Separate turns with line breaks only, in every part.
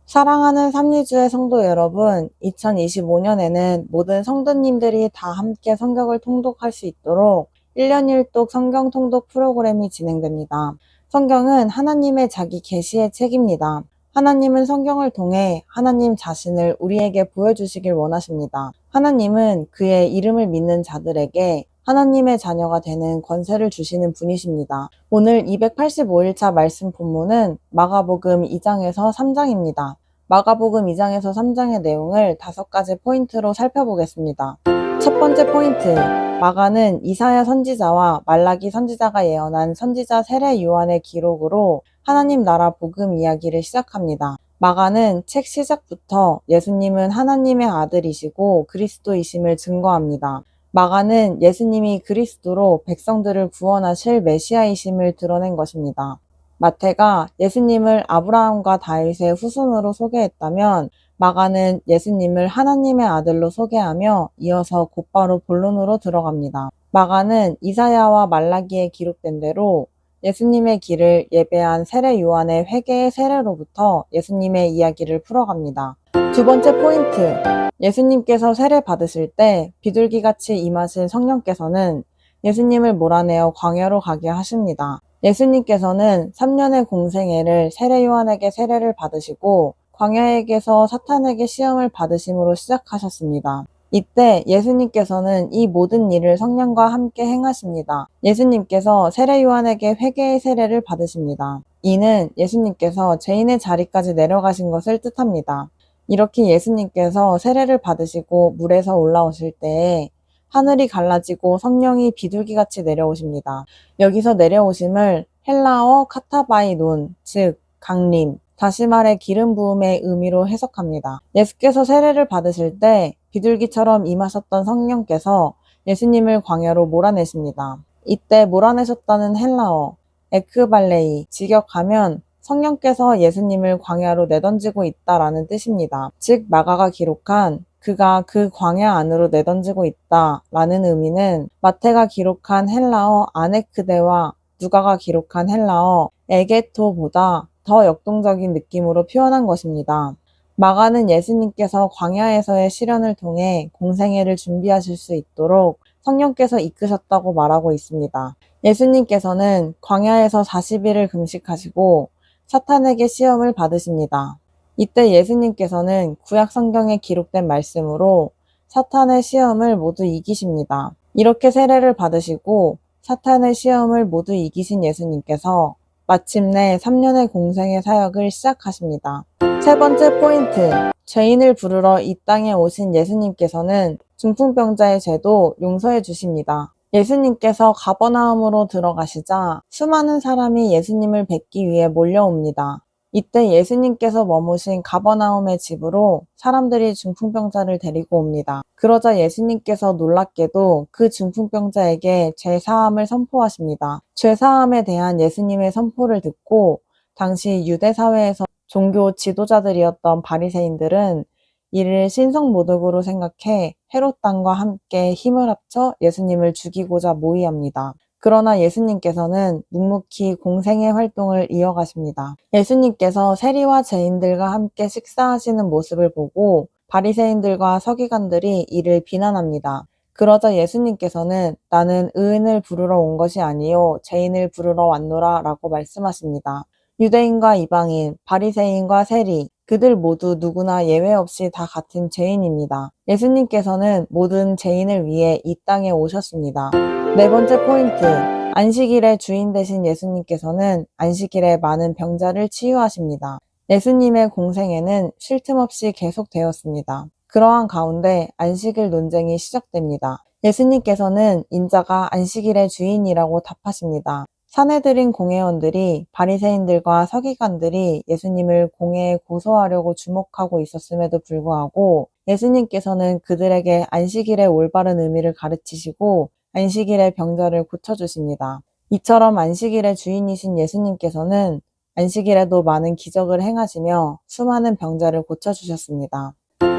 사랑하는 삼리주의 성도 여러분, 2025년에는 모든 성도님들이 다 함께 성경을 통독할 수 있도록 1년 1독 성경 통독 프로그램이 진행됩니다. 성경은 하나님의 자기 계시의 책입니다. 하나님은 성경을 통해 하나님 자신을 우리에게 보여주시길 원하십니다. 하나님은 그의 이름을 믿는 자들에게 하나님의 자녀가 되는 권세를 주시는 분이십니다. 오늘 285일차 말씀 본문은 마가복음 2장에서 3장입니다. 마가복음 2장에서 3장의 내용을 5가지 포인트로 살펴보겠습니다. 첫 번째 포인트, 마가는 이사야 선지자와 말라기 선지자가 예언한 선지자 세례 요한의 기록으로 하나님 나라 복음 이야기를 시작합니다. 마가는 책 시작부터 예수님은 하나님의 아들이시고 그리스도이심을 증거합니다. 마가는 예수님이 그리스도로 백성들을 구원하실 메시아이심을 드러낸 것입니다. 마태가 예수님을 아브라함과 다윗의 후손으로 소개했다면 마가는 예수님을 하나님의 아들로 소개하며 이어서 곧바로 본론으로 들어갑니다. 마가는 이사야와 말라기에 기록된 대로 예수님의 길을 예배한 세례 요한의 회개의 세례로부터 예수님의 이야기를 풀어갑니다. 두 번째 포인트, 예수님께서 세례 받으실 때 비둘기같이 임하신 성령께서는 예수님을 몰아내어 광야로 가게 하십니다. 예수님께서는 3년의 공생애를 세례 요한에게 세례를 받으시고 광야에게서 사탄에게 시험을 받으심으로 시작하셨습니다. 이때 예수님께서는 이 모든 일을 성령과 함께 행하십니다. 예수님께서 세례 요한에게 회개의 세례를 받으십니다. 이는 예수님께서 죄인의 자리까지 내려가신 것을 뜻합니다. 이렇게 예수님께서 세례를 받으시고 물에서 올라오실 때에 하늘이 갈라지고 성령이 비둘기같이 내려오십니다. 여기서 내려오심을 헬라어 카타바이논, 즉 강림, 다시 말해 기름 부음의 의미로 해석합니다. 예수께서 세례를 받으실 때 비둘기처럼 임하셨던 성령께서 예수님을 광야로 몰아내십니다. 이때 몰아내셨다는 헬라어 에크발레이, 직역하면 성령께서 예수님을 광야로 내던지고 있다라는 뜻입니다. 즉 마가가 기록한 그가 그 광야 안으로 내던지고 있다라는 의미는 마태가 기록한 헬라어 아네크데와 누가가 기록한 헬라어 에게토보다 더 역동적인 느낌으로 표현한 것입니다. 마가는 예수님께서 광야에서의 시련을 통해 공생애를 준비하실 수 있도록 성령께서 이끄셨다고 말하고 있습니다. 예수님께서는 광야에서 40일을 금식하시고 사탄에게 시험을 받으십니다. 이때 예수님께서는 구약 성경에 기록된 말씀으로 사탄의 시험을 모두 이기십니다. 이렇게 세례를 받으시고 사탄의 시험을 모두 이기신 예수님께서 마침내 3년의 공생의 사역을 시작하십니다. 세 번째 포인트, 죄인을 부르러 이 땅에 오신 예수님께서는 중풍병자의 죄도 용서해 주십니다. 예수님께서 가버나움으로 들어가시자 수많은 사람이 예수님을 뵙기 위해 몰려옵니다. 이때 예수님께서 머무신 가버나움의 집으로 사람들이 중풍병자를 데리고 옵니다. 그러자 예수님께서 놀랍게도 그 중풍병자에게 죄사함을 선포하십니다. 죄사함에 대한 예수님의 선포를 듣고 당시 유대 사회에서 종교 지도자들이었던 바리새인들은 이를 신성모독으로 생각해 헤롯 당과 함께 힘을 합쳐 예수님을 죽이고자 모의합니다. 그러나 예수님께서는 묵묵히 공생의 활동을 이어가십니다. 예수님께서 세리와 죄인들과 함께 식사하시는 모습을 보고 바리새인들과 서기관들이 이를 비난합니다. 그러자 예수님께서는 나는 의인을 부르러 온 것이 아니요 죄인을 부르러 왔노라 라고 말씀하십니다. 유대인과 이방인, 바리새인과 세리, 그들 모두 누구나 예외 없이 다 같은 죄인입니다. 예수님께서는 모든 죄인을 위해 이 땅에 오셨습니다. 네 번째 포인트, 안식일의 주인 되신 예수님께서는 안식일에 많은 병자를 치유하십니다. 예수님의 공생애는 쉴 틈 없이 계속되었습니다. 그러한 가운데 안식일 논쟁이 시작됩니다. 예수님께서는 인자가 안식일의 주인이라고 답하십니다. 사내들인 공회원들이 바리새인들과 서기관들이 예수님을 공회에 고소하려고 주목하고 있었음에도 불구하고 예수님께서는 그들에게 안식일의 올바른 의미를 가르치시고 안식일의 병자를 고쳐주십니다. 이처럼 안식일의 주인이신 예수님께서는 안식일에도 많은 기적을 행하시며 수많은 병자를 고쳐주셨습니다.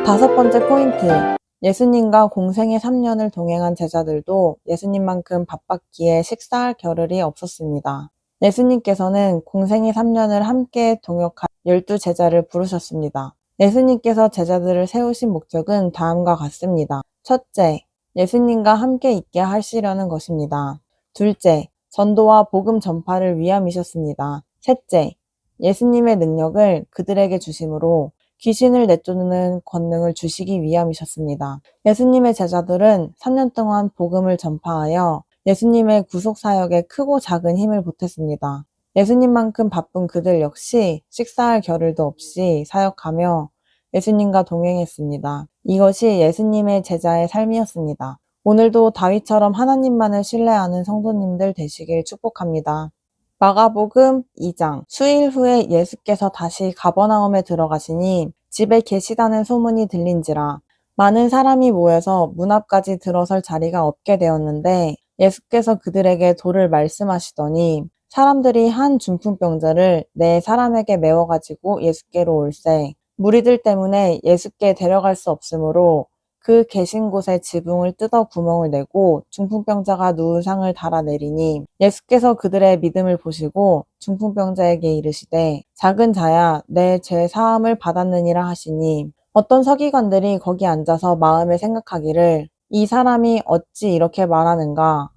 다섯 번째 포인트, 예수님과 공생의 3년을 동행한 제자들도 예수님만큼 바빴기에 식사할 겨를이 없었습니다. 예수님께서는 공생애 3년을 함께 동역한 12제자를 부르셨습니다. 예수님께서 제자들을 세우신 목적은 다음과 같습니다. 첫째, 예수님과 함께 있게 하시려는 것입니다. 둘째, 전도와 복음 전파를 위함이셨습니다. 셋째, 예수님의 능력을 그들에게 주심으로 귀신을 내쫓는 권능을 주시기 위함이셨습니다. 예수님의 제자들은 3년 동안 복음을 전파하여 예수님의 구속사역에 크고 작은 힘을 보탰습니다. 예수님만큼 바쁜 그들 역시 식사할 겨를도 없이 사역하며 예수님과 동행했습니다. 이것이 예수님의 제자의 삶이었습니다. 오늘도 다윗처럼 하나님만을 신뢰하는 성도님들 되시길 축복합니다. 마가복음 2장. 수일 후에 예수께서 다시 가버나움에 들어가시니 집에 계시다는 소문이 들린지라 많은 사람이 모여서 문 앞까지 들어설 자리가 없게 되었는데 예수께서 그들에게 도를 말씀하시더니 사람들이 한 중풍병자를 네 사람에게 메워가지고 예수께로 올세 무리들 때문에 예수께 데려갈 수 없으므로 그 계신 곳에 지붕을 뜯어 구멍을 내고 중풍병자가 누운 상을 달아내리니 예수께서 그들의 믿음을 보시고 중풍병자에게 이르시되 작은 자야 내 죄 사함을 받았느니라 하시니 어떤 서기관들이 거기 앉아서 마음에 생각하기를 이 사람이 어찌 이렇게 말하는가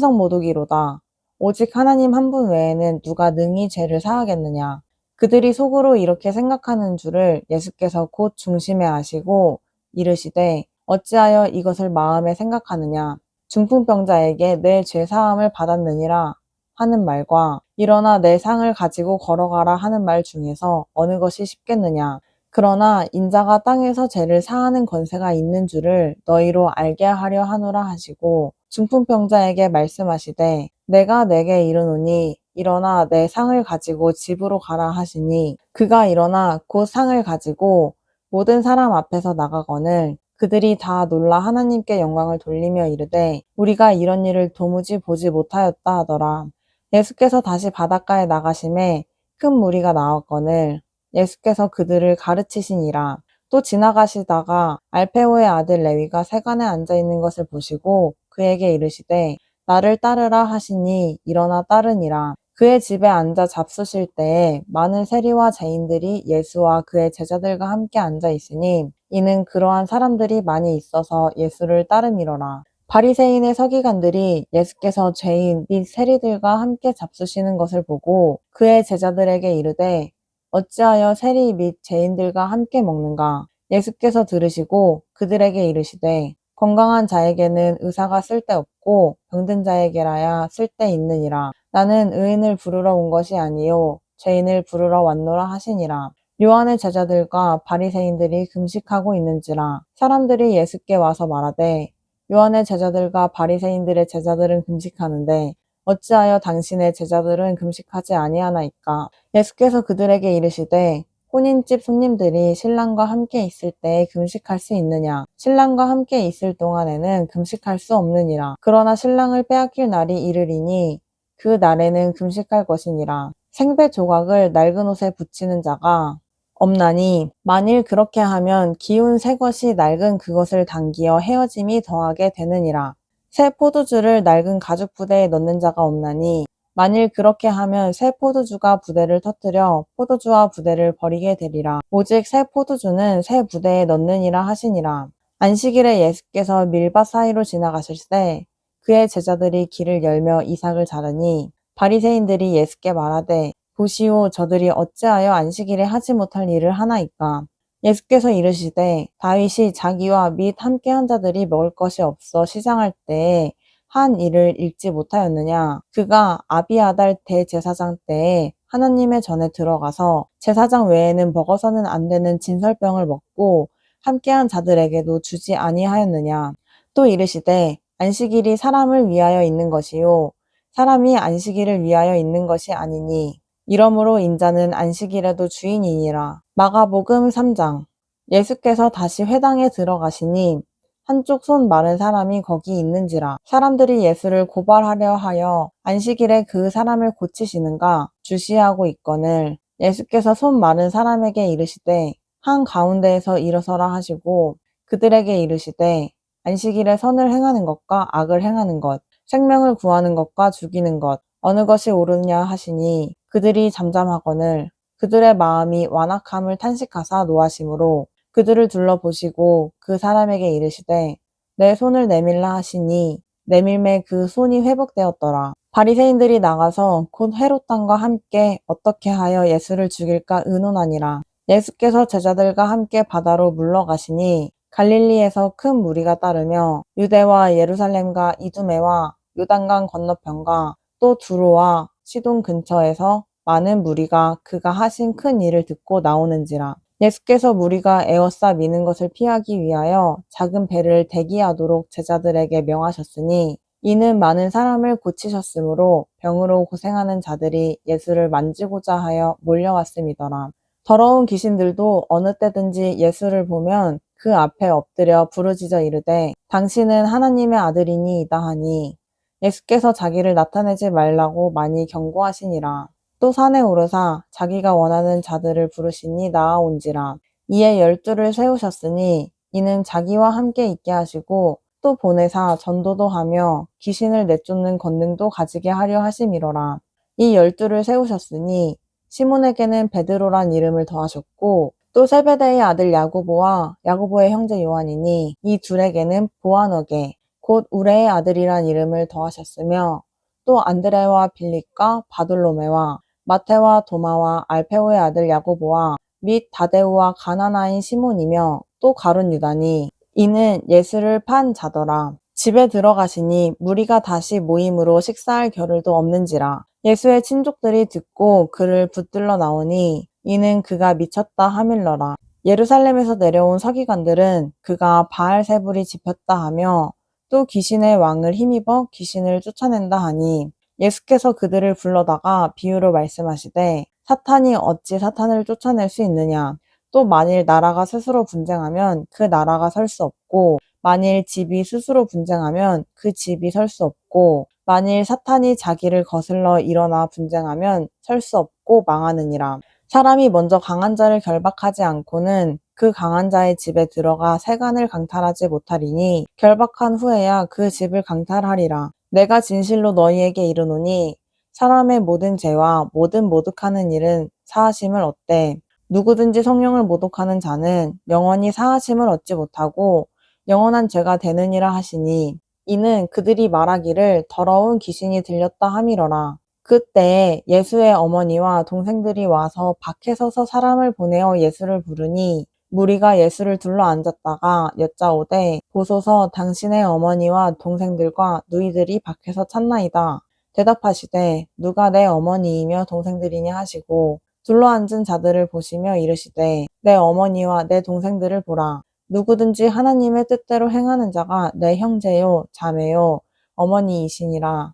신성모독이로다 오직 하나님 한 분 외에는 누가 능히 죄를 사하겠느냐 그들이 속으로 이렇게 생각하는 줄을 예수께서 곧 중심에 아시고 이르시되 어찌하여 이것을 마음에 생각하느냐 중풍병자에게 내 죄사함을 받았느니라 하는 말과 일어나 내 상을 가지고 걸어가라 하는 말 중에서 어느 것이 쉽겠느냐 그러나 인자가 땅에서 죄를 사하는 권세가 있는 줄을 너희로 알게 하려 하노라 하시고 중풍병자에게 말씀하시되 내가 내게 이르노니 일어나 내 상을 가지고 집으로 가라 하시니 그가 일어나 곧 상을 가지고 모든 사람 앞에서 나가거늘 그들이 다 놀라 하나님께 영광을 돌리며 이르되 우리가 이런 일을 도무지 보지 못하였다 하더라. 예수께서 다시 바닷가에 나가심에 큰 무리가 나왔거늘 예수께서 그들을 가르치시니라. 또 지나가시다가 알페오의 아들 레위가 세간에 앉아 있는 것을 보시고 그에게 이르시되 나를 따르라 하시니 일어나 따르니라. 그의 집에 앉아 잡수실 때에 많은 세리와 죄인들이 예수와 그의 제자들과 함께 앉아 있으니 이는 그러한 사람들이 많이 있어서 예수를 따름이로라. 바리새인의 서기관들이 예수께서 죄인 및 세리들과 함께 잡수시는 것을 보고 그의 제자들에게 이르되 어찌하여 세리 및 죄인들과 함께 먹는가? 예수께서 들으시고 그들에게 이르시되 건강한 자에게는 의사가 쓸데없고 병든 자에게라야 쓸데있느니라. 나는 의인을 부르러 온 것이 아니요 죄인을 부르러 왔노라 하시니라. 요한의 제자들과 바리새인들이 금식하고 있는지라 사람들이 예수께 와서 말하되 요한의 제자들과 바리새인들의 제자들은 금식하는데 어찌하여 당신의 제자들은 금식하지 아니하나이까? 예수께서 그들에게 이르시되 혼인집 손님들이 신랑과 함께 있을 때 금식할 수 있느냐? 신랑과 함께 있을 동안에는 금식할 수 없느니라. 그러나 신랑을 빼앗길 날이 이르리니 그 날에는 금식할 것이니라. 생배 조각을 낡은 옷에 붙이는 자가 없나니 만일 그렇게 하면 기운 새 것이 낡은 그것을 당기어 헤어짐이 더하게 되느니라. 새 포도주를 낡은 가죽 부대에 넣는 자가 없나니 만일 그렇게 하면 새 포도주가 부대를 터뜨려 포도주와 부대를 버리게 되리라. 오직 새 포도주는 새 부대에 넣느니라 하시니라. 안식일에 예수께서 밀밭 사이로 지나가실 때 그의 제자들이 길을 열며 이삭을 자르니 바리새인들이 예수께 말하되 보시오 저들이 어찌하여 안식일에 하지 못할 일을 하나이까. 예수께서 이르시되 다윗이 자기와 및 함께한 자들이 먹을 것이 없어 시장할 때에 한 일을 읽지 못하였느냐. 그가 아비아달 대제사장 때에 하나님의 전에 들어가서 제사장 외에는 먹어서는 안 되는 진설병을 먹고 함께한 자들에게도 주지 아니하였느냐. 또 이르시되 안식일이 사람을 위하여 있는 것이요 사람이 안식일을 위하여 있는 것이 아니니 이러므로 인자는 안식일에도 주인이니라. 마가복음 3장. 예수께서 다시 회당에 들어가시니 한쪽 손 마른 사람이 거기 있는지라. 사람들이 예수를 고발하려 하여 안식일에 그 사람을 고치시는가 주시하고 있거늘 예수께서 손 마른 사람에게 이르시되 한 가운데에서 일어서라 하시고 그들에게 이르시되 안식일에 선을 행하는 것과 악을 행하는 것 생명을 구하는 것과 죽이는 것 어느 것이 옳으냐 하시니 그들이 잠잠하거늘 그들의 마음이 완악함을 탄식하사 노하심으로 그들을 둘러보시고 그 사람에게 이르시되 내 손을 내밀라 하시니 내밀매 그 손이 회복되었더라. 바리새인들이 나가서 곧 헤롯 왕과 함께 어떻게 하여 예수를 죽일까 의논하니라. 예수께서 제자들과 함께 바다로 물러가시니 갈릴리에서 큰 무리가 따르며 유대와 예루살렘과 이두메와 요단강 건너편과 또 두로와 시돈 근처에서 많은 무리가 그가 하신 큰 일을 듣고 나오는지라. 예수께서 무리가 에워싸 미는 것을 피하기 위하여 작은 배를 대기하도록 제자들에게 명하셨으니 이는 많은 사람을 고치셨으므로 병으로 고생하는 자들이 예수를 만지고자 하여 몰려왔음이더라. 더러운 귀신들도 어느 때든지 예수를 보면 그 앞에 엎드려 부르짖어 이르되 당신은 하나님의 아들이니이다 하니 예수께서 자기를 나타내지 말라고 많이 경고하시니라. 또 산에 오르사 자기가 원하는 자들을 부르시니 나아온지라. 이에 12를 세우셨으니 이는 자기와 함께 있게 하시고 또 보내사 전도도 하며 귀신을 내쫓는 권능도 가지게 하려 하심이로라. 이 12를 세우셨으니 시몬에게는 베드로란 이름을 더하셨고 또 세베대의 아들 야고보와 야고보의 형제 요한이니 이 둘에게는 보아너게 곧 우레의 아들이란 이름을 더하셨으며 또 안드레와 빌립과 바돌로메와 마테와 도마와 알페오의 아들 야고보와 및 다데우와 가나나인 시몬이며 또 가룟 유다니 이는 예수를 판 자더라. 집에 들어가시니 무리가 다시 모임으로 식사할 겨를도 없는지라. 예수의 친족들이 듣고 그를 붙들러 나오니 이는 그가 미쳤다 하밀러라. 예루살렘에서 내려온 서기관들은 그가 바알세불이 집혔다 하며 또 귀신의 왕을 힘입어 귀신을 쫓아낸다 하니 예수께서 그들을 불러다가 비유로 말씀하시되 사탄이 어찌 사탄을 쫓아낼 수 있느냐. 또 만일 나라가 스스로 분쟁하면 그 나라가 설 수 없고 만일 집이 스스로 분쟁하면 그 집이 설 수 없고 만일 사탄이 자기를 거슬러 일어나 분쟁하면 설 수 없고 망하느니라. 사람이 먼저 강한 자를 결박하지 않고는 그 강한 자의 집에 들어가 세간을 강탈하지 못하리니 결박한 후에야 그 집을 강탈하리라. 내가 진실로 너희에게 이르노니 사람의 모든 죄와 모든 모독하는 일은 사하심을 얻되 누구든지 성령을 모독하는 자는 영원히 사하심을 얻지 못하고 영원한 죄가 되느니라 하시니 이는 그들이 말하기를 더러운 귀신이 들렸다 함이러라. 그때에 예수의 어머니와 동생들이 와서 밖에 서서 사람을 보내어 예수를 부르니 무리가 예수를 둘러 앉았다가 여짜오되 보소서 당신의 어머니와 동생들과 누이들이 밖에서 찾나이다. 대답하시되 누가 내 어머니이며 동생들이냐 하시고 둘러앉은 자들을 보시며 이르시되 내 어머니와 내 동생들을 보라. 누구든지 하나님의 뜻대로 행하는 자가 내 형제요 자매요 어머니이시니라.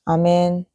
아멘.